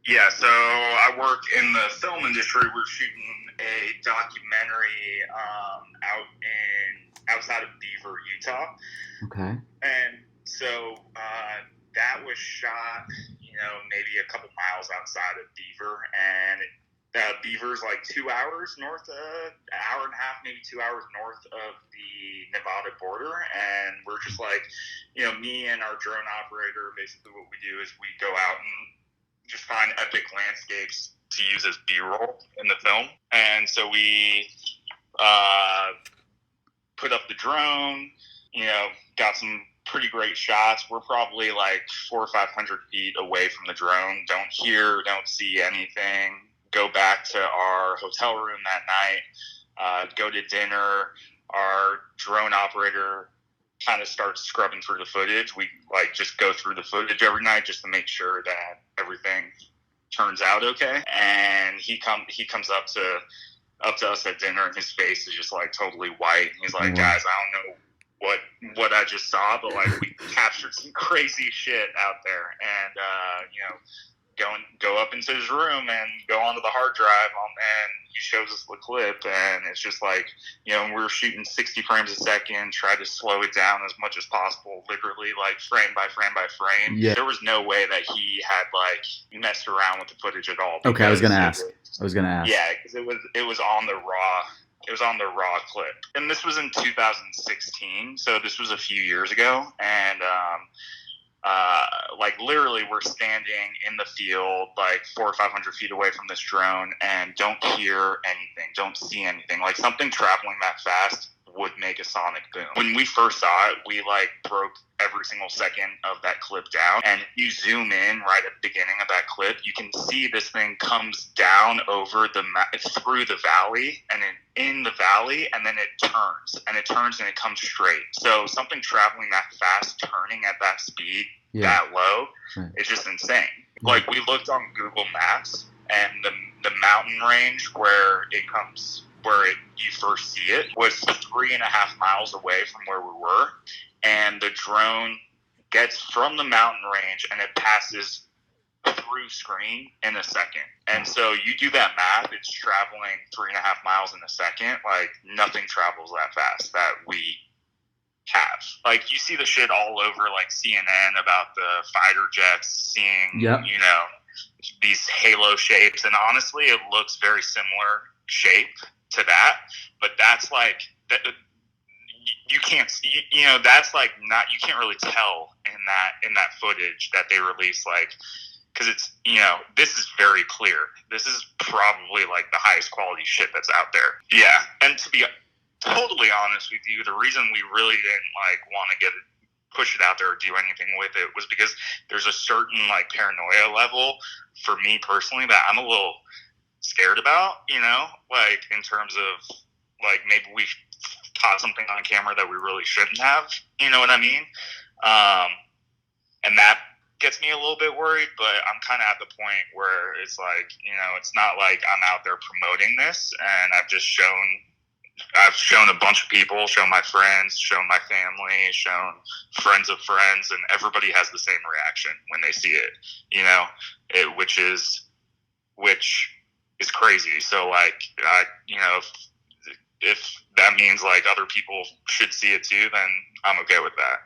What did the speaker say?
Yeah, so I work in the film industry. We're shooting a documentary outside of Beaver, Utah, Okay. and so that was shot, maybe a couple miles outside of Beaver, and Beaver's like 2 hours north, an hour and a half, maybe 2 hours north of the Nevada border, and we're just like, me and our drone operator. Basically, what we do is we go out and just find epic landscapes to use as B-roll in the film. And so we put up the drone, got some pretty great shots. We're probably like 400 or 500 feet away from the drone. Don't hear, don't see anything. Go back to our hotel room that night, go to dinner. Our drone operator kind of starts scrubbing through the footage. We just go through the footage every night just to make sure that everything turns out okay. And he comes up to us at dinner, and his face is just like totally white. He's like, guys, I don't know what I just saw, but like we captured some crazy shit out there. And go up into his room and go onto the hard drive and he shows us the clip, and it's just like, we're shooting 60 frames a second, try to slow it down as much as possible, literally like frame by frame by frame. Yeah. There was no way that he had like messed around with the footage at all. Okay, I was gonna ask. Yeah, because it was on the raw. It was on the raw clip, and this was in 2016, so this was a few years ago, and like literally we're standing in the field like 400 or 500 feet away from this drone and don't hear anything, don't see anything. Like something traveling that fast would make a sonic boom. When we first saw it, we like broke every single second of that clip down, and if you zoom in right at the beginning of that clip, you can see this thing comes down over through the valley and in the valley, and then it turns and it comes straight. So something traveling that fast turning at that speed, that low, it's just insane. Like we looked on Google Maps, and the mountain range where you first see it was 3.5 miles away from where we were, and the drone gets from the mountain range and it passes through screen in a second. And so you do that math, it's traveling 3.5 miles in a second. Like nothing travels that fast that we have. Like you see the shit all over like CNN about the fighter jets seeing, these halo shapes, and honestly it looks very similar shape to that, but that's like that you can't, that's like not, you can't really tell in that footage that they release, like, because it's, this is very clear. This is probably like the highest quality shit that's out there. Yeah, and to be totally honest with you, the reason we really didn't like want to push it out there or do anything with it was because there's a certain like paranoia level for me personally that I'm a little scared about, like in terms of like maybe we caught something on camera that we really shouldn't have, you know what I mean? And that gets me a little bit worried, but I'm kind of at the point where it's like, it's not like I'm out there promoting this, and I've shown a bunch of people, shown my friends, shown my family, shown friends of friends, and everybody has the same reaction when they see it, which is crazy. So like, if that means like other people should see it too, then I'm okay with that,